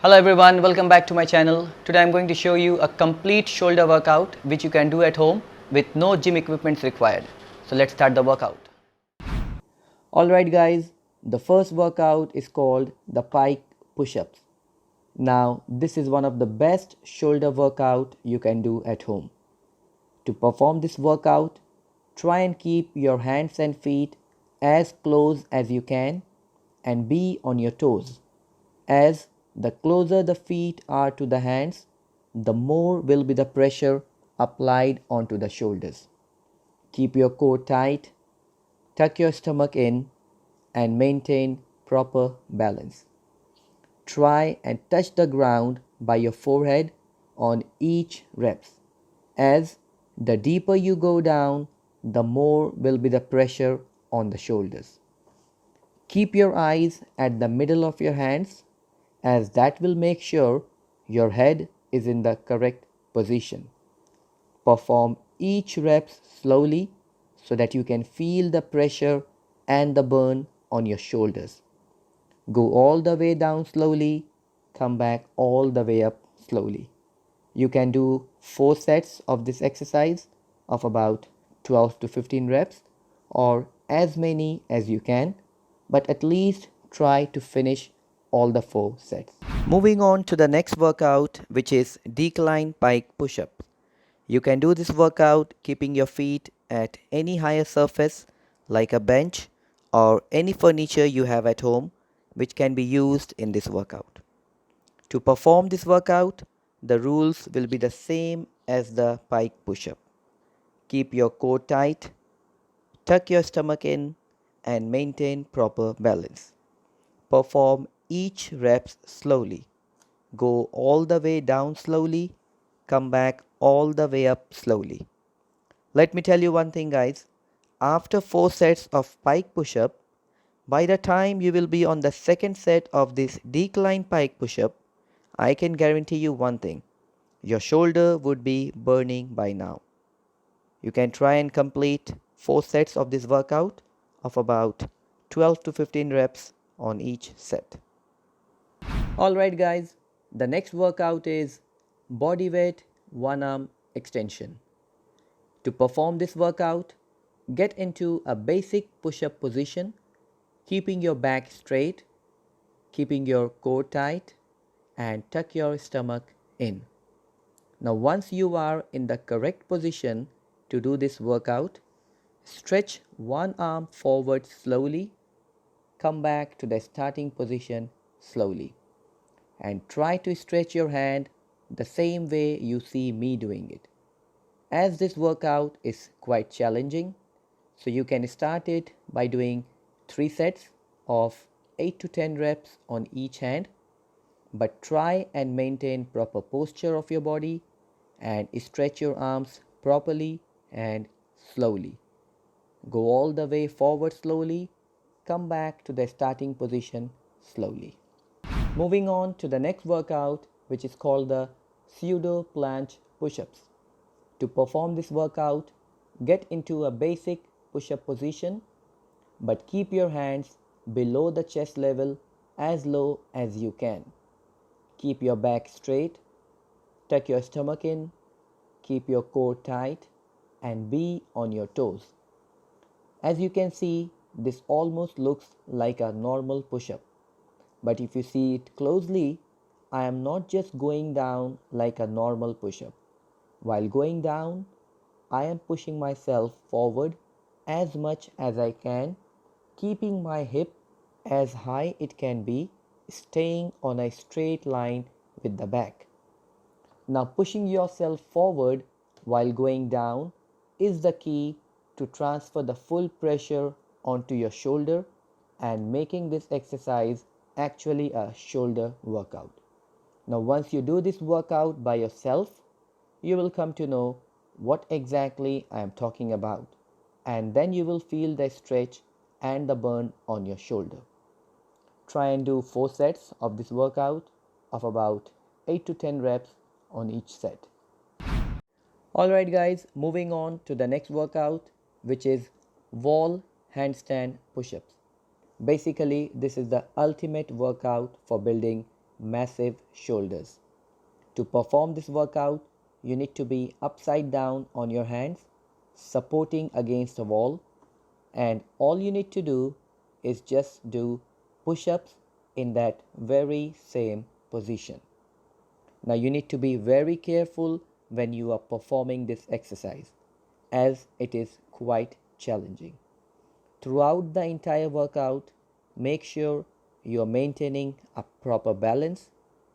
Hello everyone, welcome back to my channel. Today I'm going to show you a complete shoulder workout which you can do at home with no gym equipment required. So let's start the workout. Alright guys, the first workout is called the pike push-ups. Now this is one of the best shoulder workout you can do at home. To perform this workout, try and keep your hands and feet as close as you can and be on your toes, as the closer the feet are to the hands, the more will be the pressure applied onto the shoulders. Keep your core tight, tuck your stomach in, and maintain proper balance. Try and touch the ground by your forehead on each reps, as the deeper you go down, the more will be the pressure on the shoulders. Keep your eyes at the middle of your hands, as that will make sure your head is in the correct position. Perform each rep slowly so that you can feel the pressure and the burn on your shoulders. Go all the way down slowly, come back all the way up slowly. You can do 4 sets of this exercise of about 12 to 15 reps or as many as you can, but at least try to finish all the 4 sets. Moving on to the next workout, which is decline pike push-up. You can do this workout keeping your feet at any higher surface like a bench or any furniture you have at home, which can be used in this workout. To perform this workout, the rules will be the same as the pike push-up. Keep your core tight, tuck your stomach in, and maintain proper balance. Perform each rep slowly. Go all the way down slowly, come back all the way up slowly. Let me tell you one thing guys, after 4 sets of pike push-up, by the time you will be on the second set of this decline pike push-up, I can guarantee you one thing, your shoulder would be burning by now. You can try and complete 4 sets of this workout of about 12 to 15 reps on each set. Alright guys, the next workout is body weight one arm extension. To perform this workout, get into a basic push-up position, keeping your back straight, keeping your core tight, and tuck your stomach in. Now once you are in the correct position to do this workout, stretch one arm forward slowly, come back to the starting position slowly, and try to stretch your hand the same way you see me doing it. As this workout is quite challenging, so you can start it by doing 3 sets of 8 to 10 reps on each hand, but try and maintain proper posture of your body and stretch your arms properly and slowly. Go all the way forward slowly, come back to the starting position slowly. Moving on to the next workout, which is called the pseudo planche push-ups. To perform this workout, get into a basic push-up position, but keep your hands below the chest level as low as you can. Keep your back straight, tuck your stomach in, keep your core tight, and be on your toes. As you can see, this almost looks like a normal push-up, but if you see it closely, I am not just going down like a normal push-up. While going down, I am pushing myself forward as much as I can, keeping my hip as high it can be, staying on a straight line with the back. Now pushing yourself forward while going down is the key to transfer the full pressure onto your shoulder and making this exercise actually a shoulder workout. Now once you do this workout by yourself, you will come to know what exactly I am talking about, and then you will feel the stretch and the burn on your shoulder. Try and do 4 sets of this workout of about 8 to 10 reps on each set. Alright guys, moving on to the next workout, which is wall handstand push-ups. Basically, this is the ultimate workout for building massive shoulders. To perform this workout, you need to be upside down on your hands, supporting against a wall, and all you need to do is just do push-ups in that very same position. Now you need to be very careful when you are performing this exercise, as it is quite challenging. Throughout the entire workout, make sure you are maintaining a proper balance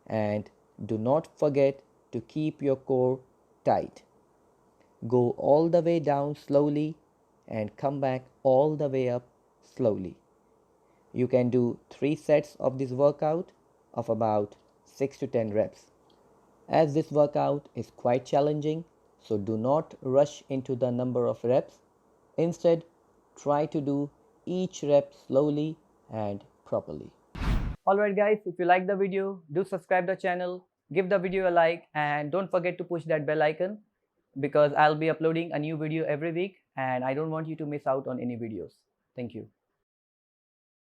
and do not forget to keep your core tight. Go all the way down slowly and come back all the way up slowly. You can do 3 sets of this workout of about 6 to 10 reps. As this workout is quite challenging, so do not rush into the number of reps. Instead, try to do each rep slowly and properly. Alright guys, if you like the video, do subscribe the channel, give the video a like, and don't forget to push that bell icon because I'll be uploading a new video every week and I don't want you to miss out on any videos. Thank you.